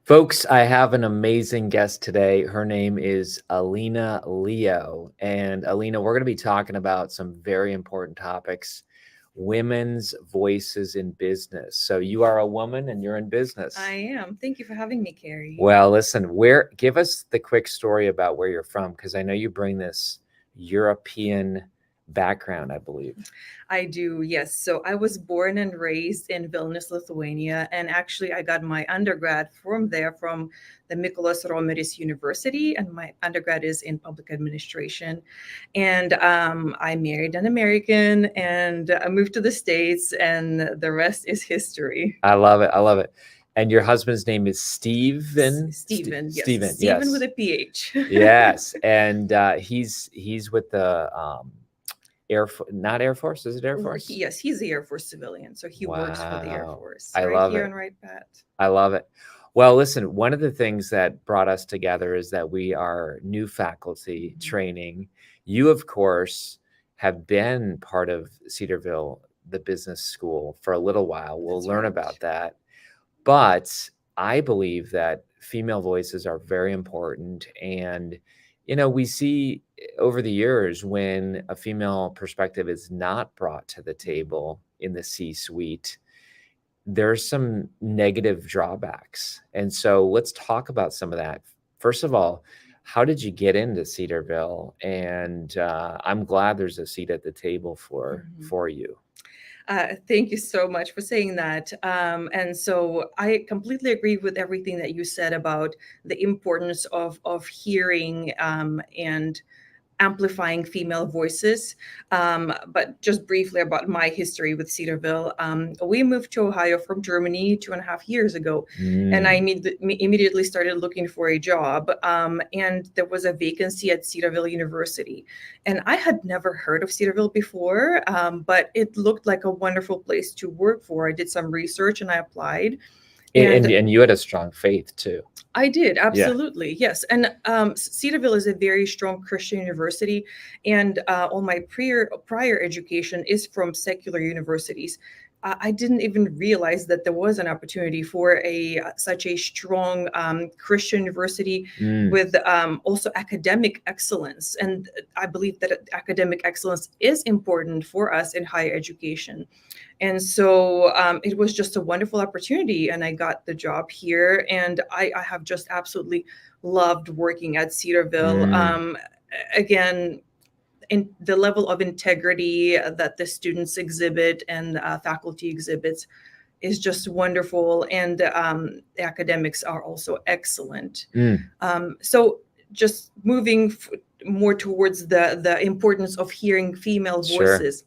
Folks, I have an amazing guest today. Her name is Alina Leo. And Alina, we're going to be talking about some very important topics, women's voices in business. So you are a woman and you're in business. I am. Thank you for having me, Kary. Well, listen, give us the quick story about where you're from, because I know you bring this European background, I believe. I do, yes. So I was born and raised in Vilnius, Lithuania, and actually I got my undergrad from there, from the Mykolas Romeris University, and my undergrad is in public administration. And I married an American, and I moved to the States, and the rest is history. I love it. I love it. And your husband's name is Steven? Stephen, yes. Steven, Stephen yes. with a PH. Yes. And he's with the not Air Force, is it Air Force? Yes, he's the Air Force civilian, so he works for the Air Force. I love here it. on Right Pat. I love it. Well, listen, one of the things that brought us together is that we are new faculty training. You, of course, have been part of Cedarville, the business school, for a little while. We'll learn about that. But I believe that female voices are very important. And, we see over the years when a female perspective is not brought to the table in the C-suite, there's some negative drawbacks. And so let's talk about some of that. First of all, how did you get into Cedarville? And I'm glad there's a seat at the table for you. Thank you so much for saying that. And so I completely agree with everything that you said about the importance of hearing and amplifying female voices. But just briefly about my history with Cedarville. We moved to Ohio from Germany 2.5 years ago. And I immediately started looking for a job. And there was a vacancy at Cedarville University. And I had never heard of Cedarville before, but it looked like a wonderful place to work for. I did some research and I applied. And you had a strong faith too. I did, absolutely, yes. And Cedarville is a very strong Christian university, and all my prior education is from secular universities. I didn't even realize that there was an opportunity for such a strong Christian university with also academic excellence. And I believe that academic excellence is important for us in higher education. And so it was just a wonderful opportunity, and I got the job here, and I have just absolutely loved working at Cedarville. Again, in the level of integrity that the students exhibit and faculty exhibits is just wonderful, and the academics are also excellent. So just moving more towards the importance of hearing female voices.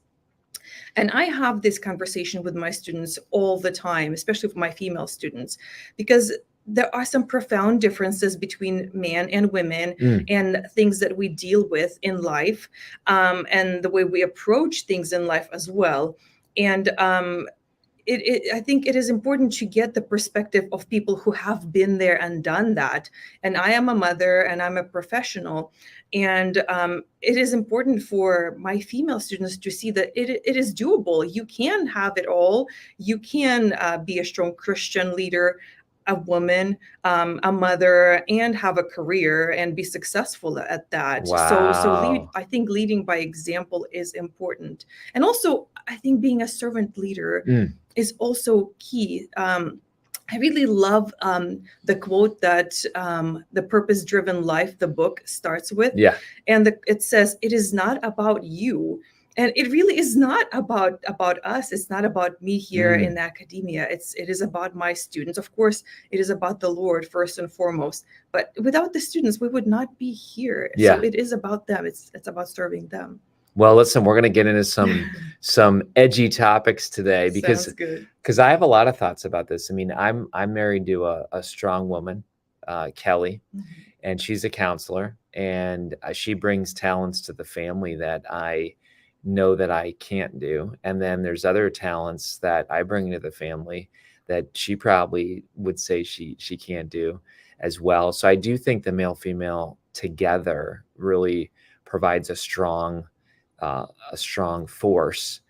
And I have this conversation with my students all the time, especially with my female students, because there are some profound differences between men and women and things that we deal with in life, and the way we approach things in life as well. And I think it is important to get the perspective of people who have been there and done that. And I am a mother and I'm a professional. And it is important for my female students to see that it is doable. You can have it all. You can be a strong Christian leader, a woman, a mother, and have a career and be successful at that. Wow. So I think leading by example is important. And also, I think being a servant leader is also key. I really love the quote that the Purpose-Driven Life, the book, starts with. And it says, "It is not about you." And it really is not about us. It's not about me here in academia. It is about my students. Of course, it is about the Lord first and foremost. But without the students, we would not be here. So it is about them. It's about serving them. Well, listen, we're going to get into some edgy topics today because I have a lot of thoughts about this. I mean, I'm married to a strong woman, Kelly, and she's a counselor, and she brings talents to the family that I know that I can't do. And then there's other talents that I bring into the family that she probably would say she can't do as well. So I do think the male-female together really provides a strong force.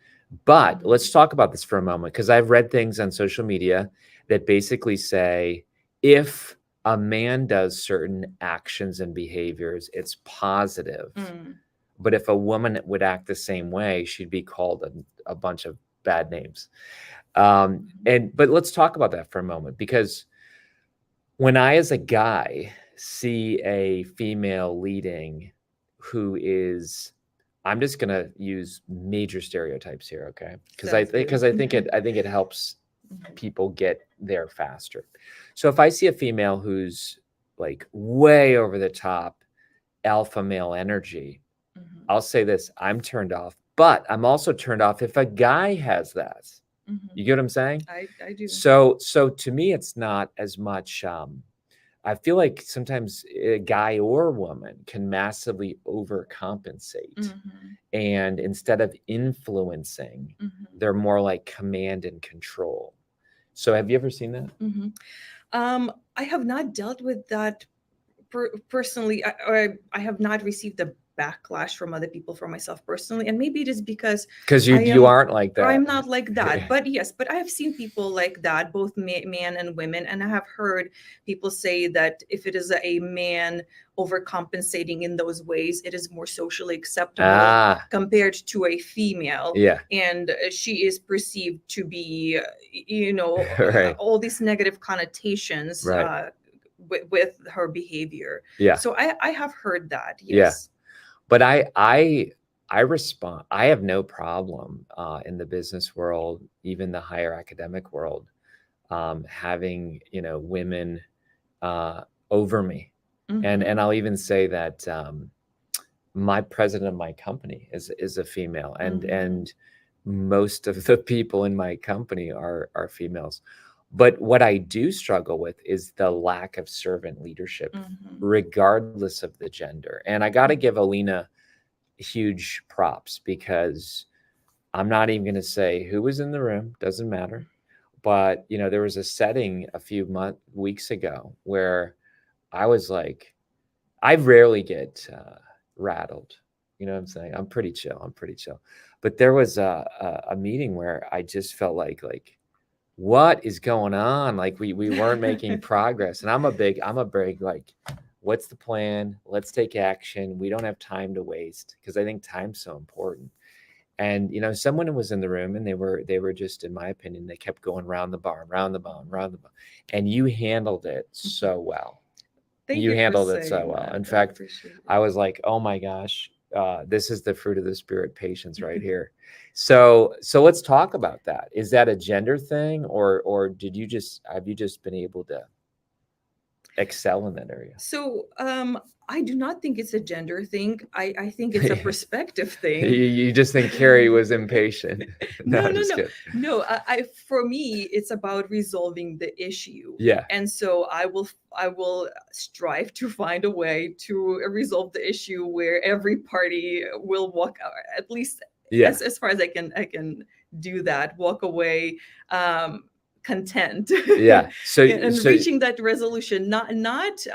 But let's talk about this for a moment, because I've read things on social media that basically say, if a man does certain actions and behaviors, it's positive. Mm. But if a woman would act the same way, she'd be called a bunch of bad names. But let's talk about that for a moment, because when I, as a guy, see a female leading who is, I'm just going to use major stereotypes here, okay? Because I think it helps people get there faster. So if I see a female who's like way over the top alpha male energy, I'll say this: I'm turned off, but I'm also turned off if a guy has that. You get what I'm saying? I do. So to me, it's not as much. I feel like sometimes a guy or woman can massively overcompensate, and instead of influencing, they're more like command and control. So have you ever seen that? I have not dealt with that personally. I have not received a backlash from other people, for myself personally, and maybe it is because you aren't like that. I'm not like that. But yes, but I have seen people like that, both men and women, and I have heard people say that if it is a man overcompensating in those ways, it is more socially acceptable compared to a female. Yeah. And she is perceived to be, Right. all these negative connotations with her behavior. Yeah. So I have heard that. Yes. Yeah. But I respond. I have no problem in the business world, even the higher academic world, having women over me, and I'll even say that my president of my company is a female, and most of the people in my company are females. But what I do struggle with is the lack of servant leadership, regardless of the gender. And I got to give Alina huge props, because I'm not even going to say who was in the room, doesn't matter. But, there was a setting a few weeks ago where I was like, I rarely get rattled. You know what I'm saying? I'm pretty chill. But there was a meeting where I just felt like, what is going on? Like we weren't making progress. And I'm a big like, what's the plan? Let's take action. We don't have time to waste, because I think time's so important. And someone was in the room, and they were just, in my opinion, they kept going round the barn, and you handled it so well. You handled it so well. In fact, I was like, oh my gosh, this is the fruit of the spirit, patience, right here. So let's talk about that. Is that a gender thing, or have you just been able to excel in that area? So I do not think it's a gender thing. I think it's a perspective thing. You just think Kary was impatient. No. For me, it's about resolving the issue. Yeah. And so I will strive to find a way to resolve the issue where every party will walk out, at least as far as I can do that, walk away content. Yeah. So reaching that resolution, not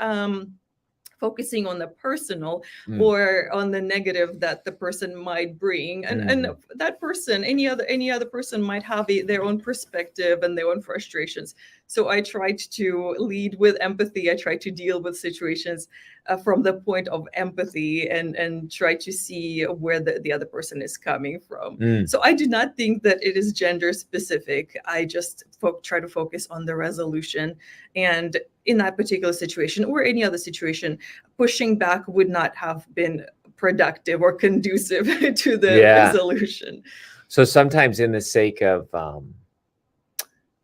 focusing on the personal or on the negative that the person might bring, and that person, any other person might have their own perspective and their own frustrations. So I tried to lead with empathy. I tried to deal with situations from the point of empathy, and try to see where the other person is coming from. So I do not think that it is gender specific. I just try to focus on the resolution, and in that particular situation or any other situation, pushing back would not have been productive or conducive to the resolution. So sometimes, in the sake of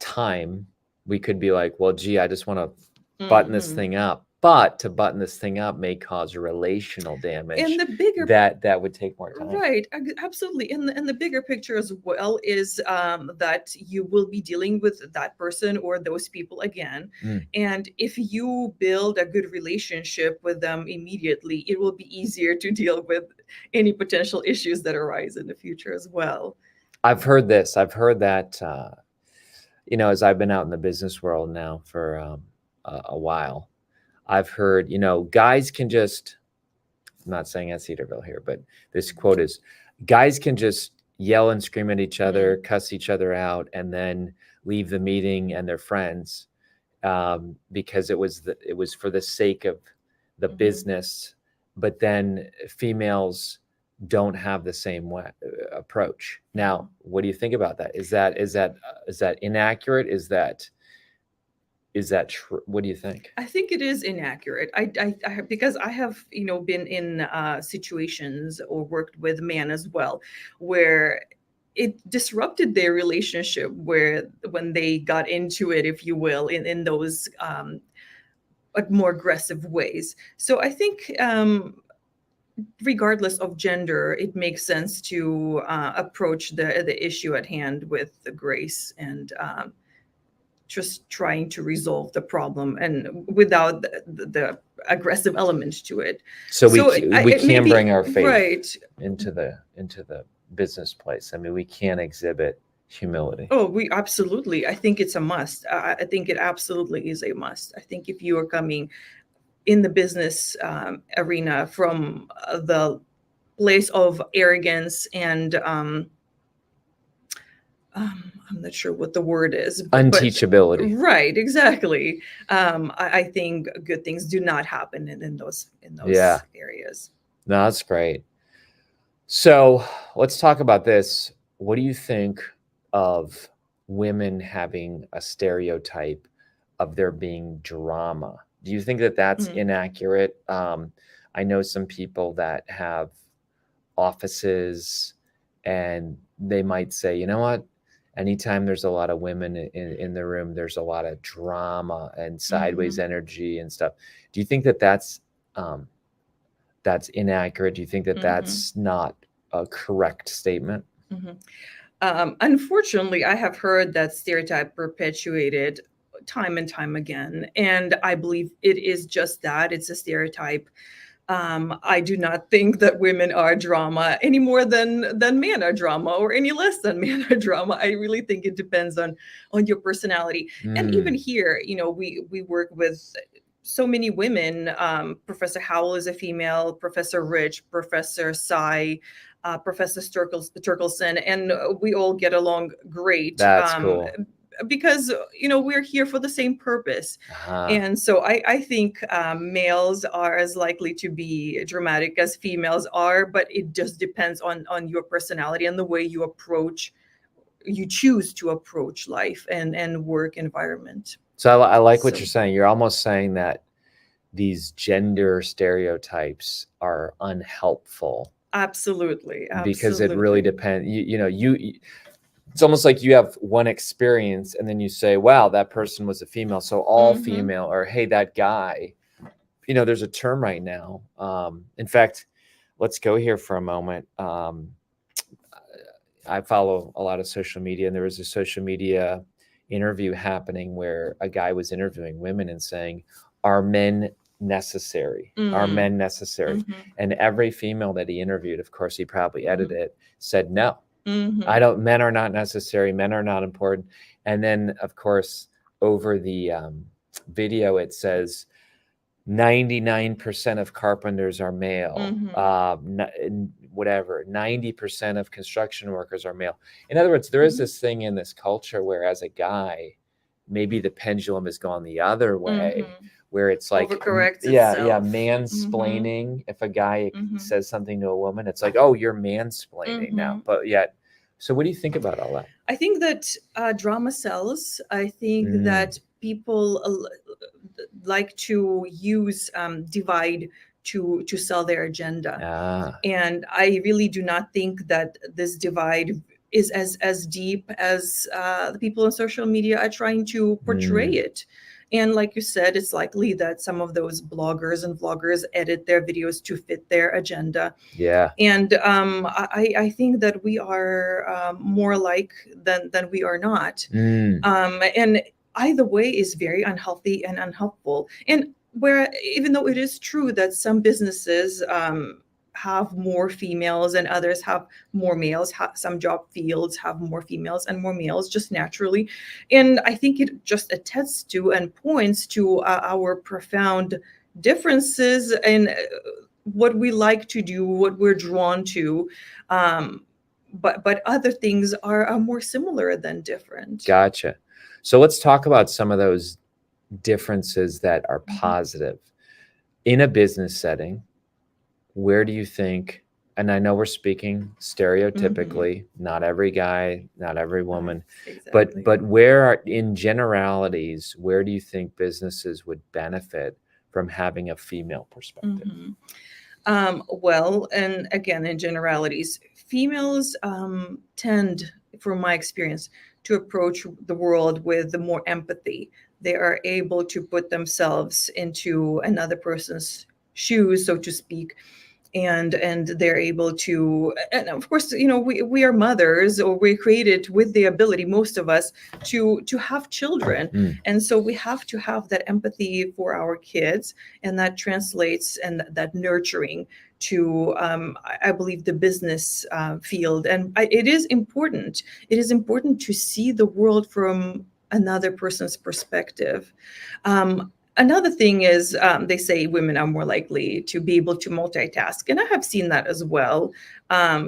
time, we could be like, well, gee, I just want to button this thing up. But to button this thing up may cause relational damage, and the bigger that would take more time. Right, absolutely. And the bigger picture as well is that you will be dealing with that person or those people again. And if you build a good relationship with them immediately, it will be easier to deal with any potential issues that arise in the future as well. I've heard this. I've heard that, as I've been out in the business world now for a while, I've heard, guys can just, I'm not saying at Cedarville here, but this quote is, guys can just yell and scream at each other, cuss each other out, and then leave the meeting and they're friends. because it was for the sake of the Mhm. business, but then females don't have the same approach. Now, what do you think about that? Is that inaccurate? Is that true? What do you think? I think it is inaccurate. Because I have, been in situations or worked with men as well, where it disrupted their relationship, where when they got into it, if you will, in those like more aggressive ways. So I think regardless of gender, it makes sense to approach the issue at hand with the grace and just trying to resolve the problem and without the aggressive element to it. So we it can maybe- bring our faith right. into the business place. I mean, we can exhibit humility. Oh, we absolutely. I think it's a must. I think it absolutely is a must. I think if you are coming in the business arena from the place of arrogance and I'm not sure what the word is, Unteachability. Right, exactly. I think good things do not happen in those Yeah. areas. No, that's great. So let's talk about this. What do you think of women having a stereotype of there being drama? Do you think that that's inaccurate? I know some people that have offices and they might say, you know what? Anytime there's a lot of women in the room, there's a lot of drama and sideways energy and stuff. Do you think that that's inaccurate? Do you think that that's not a correct statement? Unfortunately, I have heard that stereotype perpetuated time and time again, and I believe it is just that. It's a stereotype. I do not think that women are drama any more than men are drama, or any less than men are drama. I really think it depends on your personality. And even here, we work with so many women. Professor Howell is a female, Professor Rich, Professor Sai, Professor Turkelson, and we all get along great. That's cool. Because we're here for the same purpose. And so I think males are as likely to be dramatic as females are, but it just depends on your personality and the way you choose to approach life and work environment. So I like what you're saying. You're almost saying that these gender stereotypes are unhelpful. Absolutely. Because it really depends. It's almost like you have one experience and then you say, wow, that person was a female. So all female, or hey, that guy, there's a term right now. In fact, let's go here for a moment. I follow a lot of social media, and there was a social media interview happening where a guy was interviewing women and saying, are men necessary? Are men necessary? And every female that he interviewed, of course, he probably edited it, said no. Men are not necessary. Men are not important. And then, of course, over the video, it says 99% of carpenters are male. 90% of construction workers are male. In other words, there is this thing in this culture where, as a guy, maybe the pendulum has gone the other way, where it's like, overcorrects itself. Mansplaining. If a guy says something to a woman, it's like, oh, you're mansplaining now. But yet, so what do you think about all that? I think that drama sells. I think that people like to use divide to sell their agenda. And I really do not think that this divide is as deep as the people on social media are trying to portray it. And like you said, it's likely that some of those bloggers and vloggers edit their videos to fit their agenda. Yeah. And I think that we are more alike than we are not. And either way is very unhealthy and unhelpful. And where, even though it is true that some businesses have more females and others have more males, some job fields have more females and more males just naturally. And I think it just attests to and points to our profound differences in what we like to do, what we're drawn to. But other things are more similar than different. Gotcha. So let's talk about some of those differences that are Mhm. positive in a business setting? Where do you think, and I know we're speaking stereotypically, not every guy, not every woman, Exactly. but where are, in generalities, where do you think businesses would benefit from having a female perspective? Mhm. Well, and again, in generalities, females tend, from my experience, to approach the world with more empathy. They are able to put themselves into another person's shoes, so to speak, and they're able to, and of course, we are mothers, or we're created with the ability, most of us, to have children. And so we have to have that empathy for our kids, and that translates, and that nurturing to, I believe, the business field. And it is important. It is important to see the world from another person's perspective. Another thing is, they say women are more likely to be able to multitask, and I have seen that as well.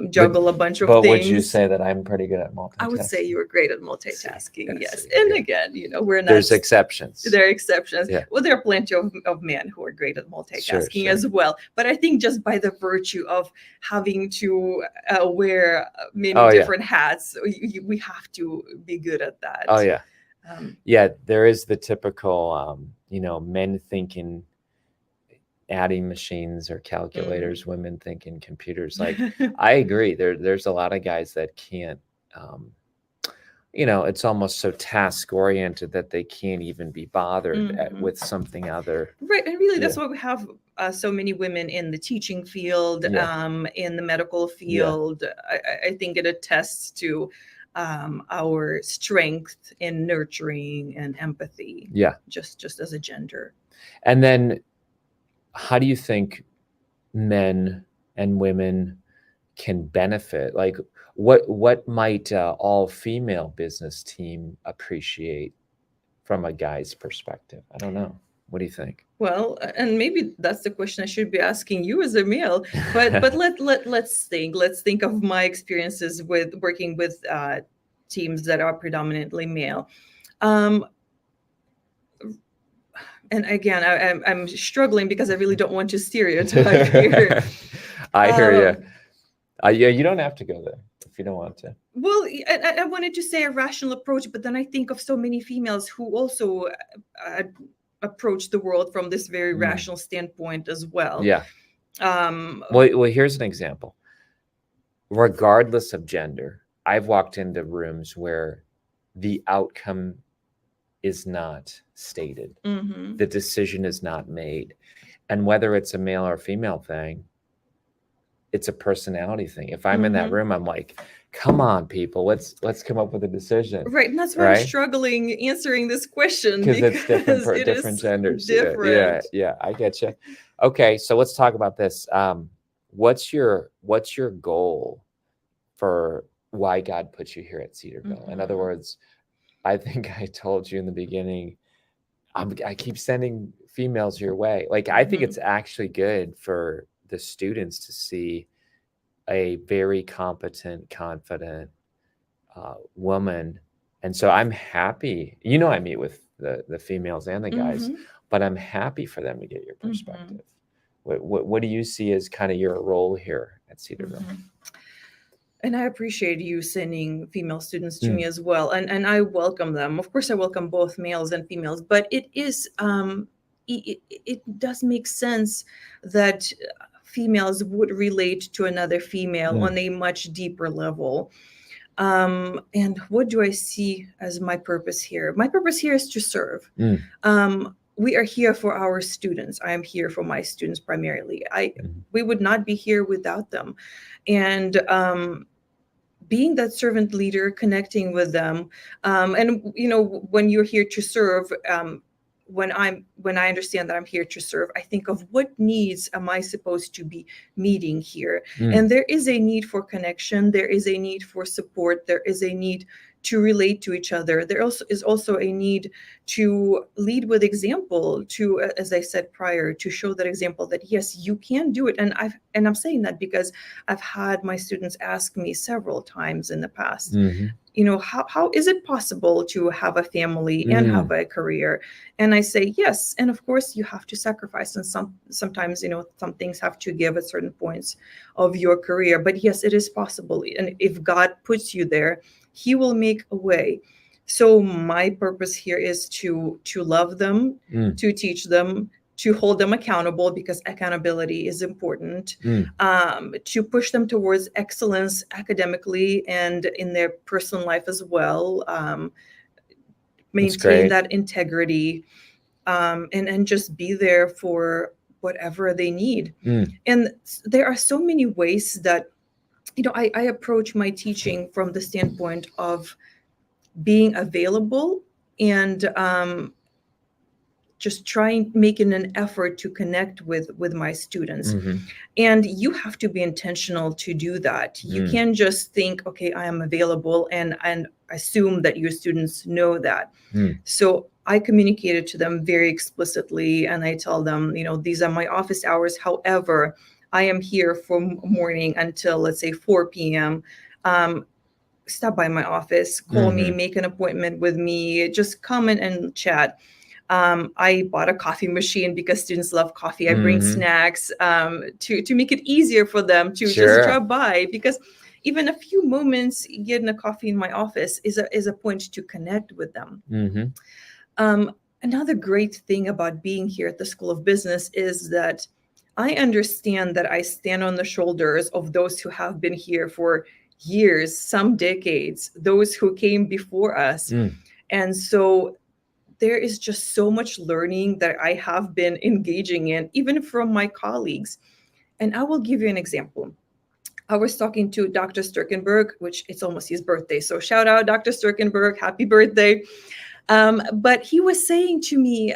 Juggle a bunch of But things. would you say that I'm pretty good at multitasking? I would say you were great at multitasking. Yes, See, and yeah. again, we're not. There's exceptions. There are exceptions. Yeah. Well, there are plenty of men who are great at multitasking Sure. as well. But I think just by the virtue of having to wear many Oh, yeah. different hats, we have to be good at that. Oh, yeah. Yeah, there is the typical, men thinking adding machines or calculators, women thinking computers. Like, I agree. There's a lot of guys that can't, it's almost so task oriented that they can't even be bothered with something other. Right, and really, that's why we have so many women in the teaching field, in the medical field. I think it attests to our strength in nurturing and empathy. Yeah, just as a gender. And then, how do you think men and women can benefit? Like, what might all female business team appreciate from a guy's perspective? I don't know. What do you think? Well, and maybe that's the question I should be asking you as a male. But let's think. Let's think of my experiences with working with teams that are predominantly male. And again, I'm struggling because I really don't want to stereotype here. I hear you. Yeah, you don't have to go there if you don't want to. Well, I wanted to say a rational approach, but then I think of so many females who also approach the world from this very rational standpoint as well. Yeah. Well, here's an example. Regardless of gender, I've walked into rooms where the outcome is not stated. The decision is not made. And whether it's a male or female thing, it's a personality thing. If I'm in that room, I'm like, come on, people, let's come up with a decision. Right, and that's why I'm struggling answering this question, because it's different genders. Different. Yeah, I get you. Okay, so let's talk about this. What's your goal for why God put you here at Cedarville? In other words, I think I told you in the beginning, I keep sending females your way. Like, I think it's actually good for the students to see a very competent, confident woman. And so I'm happy, I meet with the females and the guys, but I'm happy for them to get your perspective. What do you see as kind of your role here at Cedarville? And I appreciate you sending female students to me as well. And I welcome them. Of course, I welcome both males and females, but it is, it does make sense that females would relate to another female on a much deeper level. And what do I see as my purpose here? My purpose here is to serve. We are here for our students. I am here for my students primarily. We would not be here without them. And being that servant leader, connecting with them, and when you're here to serve, when I understand that I'm here to serve, I think of what needs am I supposed to be meeting here? And there is a need for connection. There is a need for support. There is a need to relate to each other. There also is also a need to lead with example, to, as I said prior, to show that example that yes, you can do it. And I'm saying that because I've had my students ask me several times in the past, how is it possible to have a family and have a career? And I say, yes. And of course you have to sacrifice. And sometimes, some things have to give at certain points of your career, but yes, it is possible. And if God puts you there, he will make a way. So my purpose here is to love them, to teach them, to hold them accountable, because accountability is important, to push them towards excellence academically and in their personal life as well, maintain that integrity, and just be there for whatever they need. And there are so many ways that, I approach my teaching from the standpoint of being available and just making an effort to connect with my students. And you have to be intentional to do that. You can't just think, okay, I am available, and assume that your students know that. So I communicated to them very explicitly, and I tell them, these are my office hours. However, I am here from morning until, let's say, 4 p.m. Stop by my office, call me, make an appointment with me, just come in and chat. I bought a coffee machine because students love coffee. I bring snacks to make it easier for them to just drop by, because even a few moments getting a coffee in my office is a point to connect with them. Another great thing about being here at the School of Business is that I understand that I stand on the shoulders of those who have been here for years, some decades, those who came before us. And so there is just so much learning that I have been engaging in, even from my colleagues. And I will give you an example. I was talking to Dr. Sturkenberg, which it's almost his birthday. So shout out, Dr. Sturkenberg, happy birthday. But he was saying to me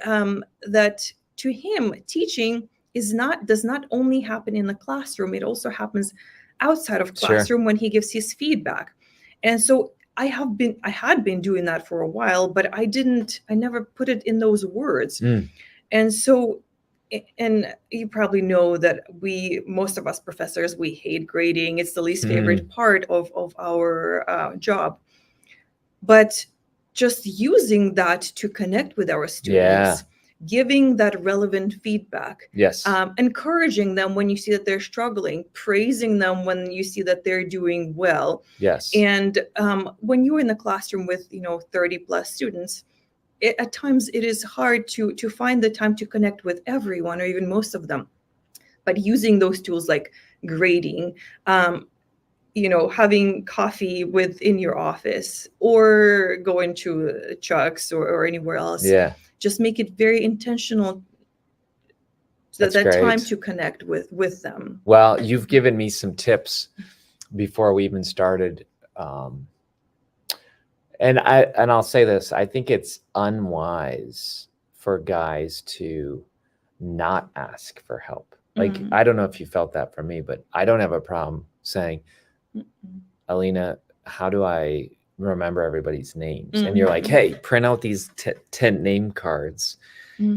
that to him, teaching does not only happen in the classroom, it also happens outside of classroom when he gives his feedback. And so I had been doing that for a while, but I never put it in those words. And so, and you probably know that most of us professors, we hate grading. It's the least favorite part of our job. But just using that to connect with our students, giving that relevant feedback, encouraging them when you see that they're struggling, praising them when you see that they're doing well. And when you're in the classroom with 30 plus students, at times it is hard to find the time to connect with everyone or even most of them. But using those tools like grading, having coffee within your office or going to Chuck's or anywhere else, just make it very intentional, that time to connect with them. Well, you've given me some tips before we even started. And I'll say this, I think it's unwise for guys to not ask for help. Like, I don't know if you felt that from me, but I don't have a problem saying, Alina, how do I remember everybody's names? And you're like, hey, print out these 10 name cards,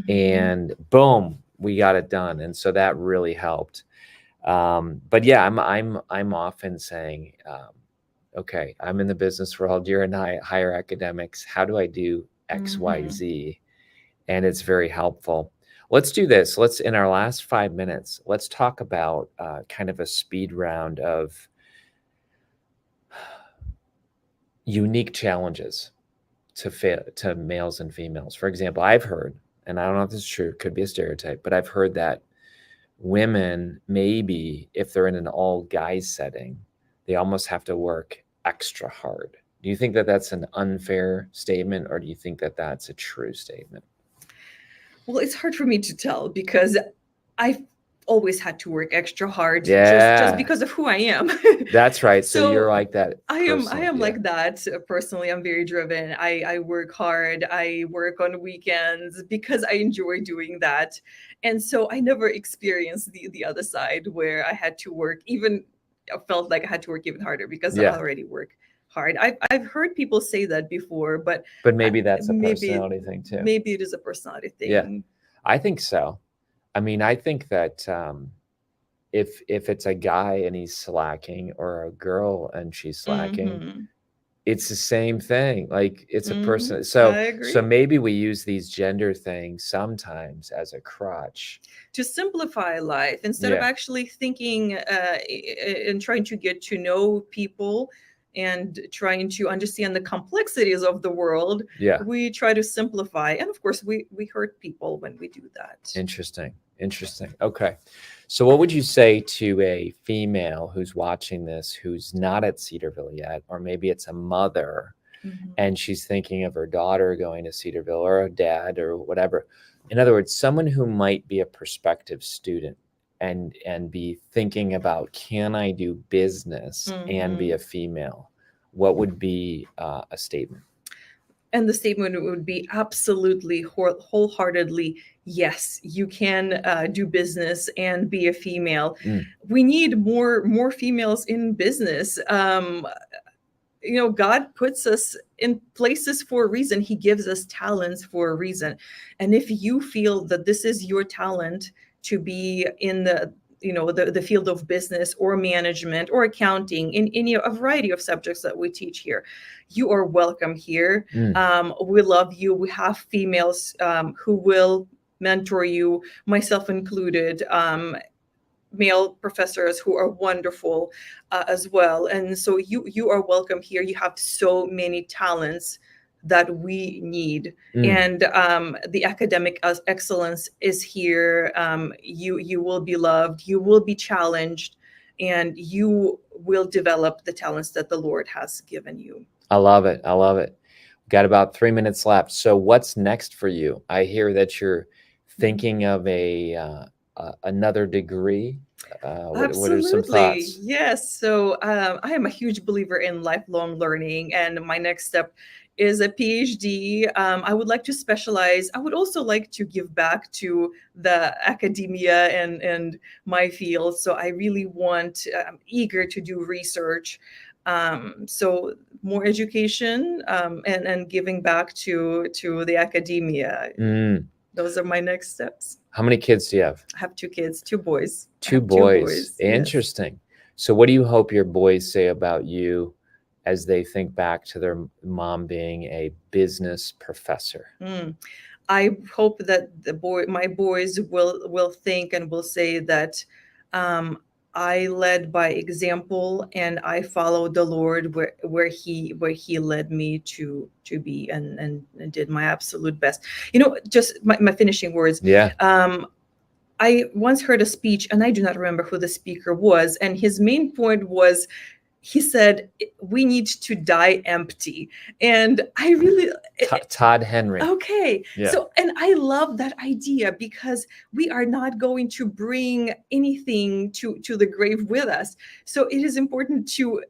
and boom, we got it done. And so that really helped. But yeah, I'm often saying, okay, I'm in the business world, you're in higher academics. How do I do X, Y, Z? And it's very helpful. Let's do this. In our last 5 minutes, let's talk about kind of a speed round of unique challenges to males and females. For example, I've heard, and I don't know if this is true, it could be a stereotype, but I've heard that women, maybe if they're in an all guys setting, they almost have to work extra hard. Do you think that that's an unfair statement, or do you think that that's a true statement? Well, it's hard for me to tell because I've always had to work extra hard just because of who I am. That's right. So you're like that. I am like that personally. I'm very driven. I work hard. I work on weekends because I enjoy doing that. And so I never experienced the other side where I had to work I felt like I had to work even harder because I already work hard. I've heard people say that before, but maybe that's a maybe personality thing too. maybe it is a personality thing. Yeah, I think so. I mean, I think that if it's a guy and he's slacking, or a girl and she's slacking, it's the same thing. Like, it's a person. I So agree. maybe we use these gender things sometimes as a crutch To simplify life instead of Yeah. actually thinking and trying to get to know people and trying to understand the complexities of the world. Yeah. We try to simplify, and of course we hurt people when we do that. Interesting. Okay. So what would you say to a female who's watching this, who's not at Cedarville yet, or maybe it's a mother and she's thinking of her daughter going to Cedarville, or a dad, or whatever? In other words, someone who might be a prospective student and be thinking about, can I do business and be a female? What would be a statement? And the statement would be absolutely wholeheartedly, yes, you can do business and be a female. We need more females in business. God puts us in places for a reason. He gives us talents for a reason. And if you feel that this is your talent to be in the field of business or management or accounting, in a variety of subjects that we teach here, you are welcome here. We love you. We have females who will mentor you, myself included, male professors who are wonderful as well. And so you are welcome here. You have so many talents that we need. And the academic excellence is here. You will be loved, you will be challenged, and you will develop the talents that the Lord has given you. I love it. We've got about 3 minutes left. So what's next for you? I hear that you're thinking of another degree. What are some thoughts? Yes. So I am a huge believer in lifelong learning, and my next step is a PhD. I would like to specialize. I would also like to give back to the academia and my field. So I really I'm eager to do research. So more education and giving back to the academia. Those are my next steps. How many kids do you have? I have 2 kids, 2 boys. Two boys. Yes. Interesting. So what do you hope your boys say about you as they think back to their mom being a business professor? I hope that my boys will think and will say that I led by example, and I followed the Lord where he led me to be, and did my absolute best. Just my finishing words. Yeah. I once heard a speech, and I do not remember who the speaker was, and his main point was, he said, we need to die empty. And I really... Todd Henry. Okay. Yeah. So, and I love that idea, because we are not going to bring anything to the grave with us. So it is important to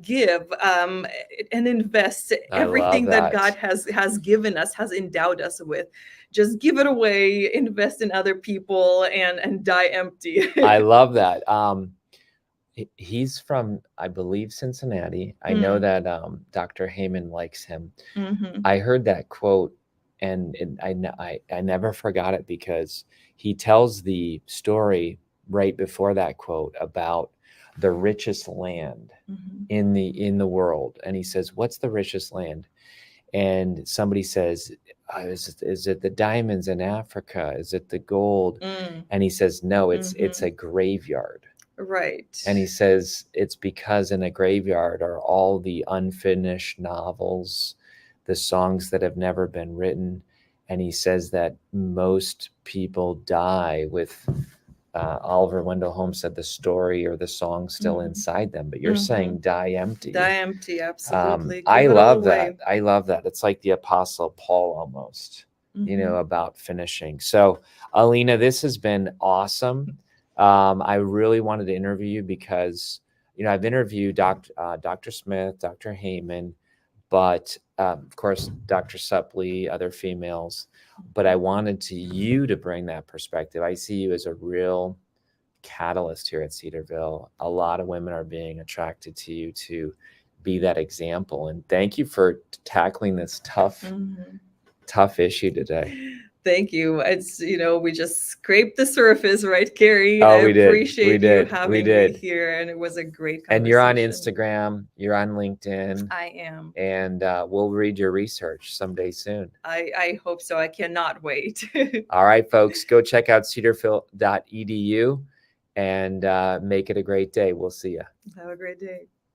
give and invest everything that God has given us, has endowed us with. Just give it away, invest in other people, and die empty. I love that. He's from, I believe, Cincinnati. I know that Dr. Heyman likes him. I heard that quote, and I never forgot it, because he tells the story right before that quote about the richest land in the world. And he says, what's the richest land? And somebody says, is it the diamonds in Africa? Is it the gold? And he says, no, it's a graveyard. Right. And he says it's because in a graveyard are all the unfinished novels, the songs that have never been written. And he says that most people die with Oliver Wendell Holmes said, the story or the song still inside them. But you're saying die empty. Die empty, absolutely. I love that. I love that. It's like the Apostle Paul almost, about finishing. So, Alina, this has been awesome. I really wanted to interview you because, I've interviewed Dr. Smith, Dr. Heyman, but of course, Dr. Suppley, other females, but I wanted you to bring that perspective. I see you as a real catalyst here at Cedarville. A lot of women are being attracted to you to be that example. And thank you for tackling this Mhm. tough issue today. Thank you. It's, we just scraped the surface, right, Kary? Oh, I we did. appreciate you having me here, and it was a great conversation. And you're on Instagram, you're on LinkedIn. I am. And we'll read your research someday soon. I hope so. I cannot wait. All right, folks, go check out cedarville.edu and make it a great day. We'll see you. Have a great day.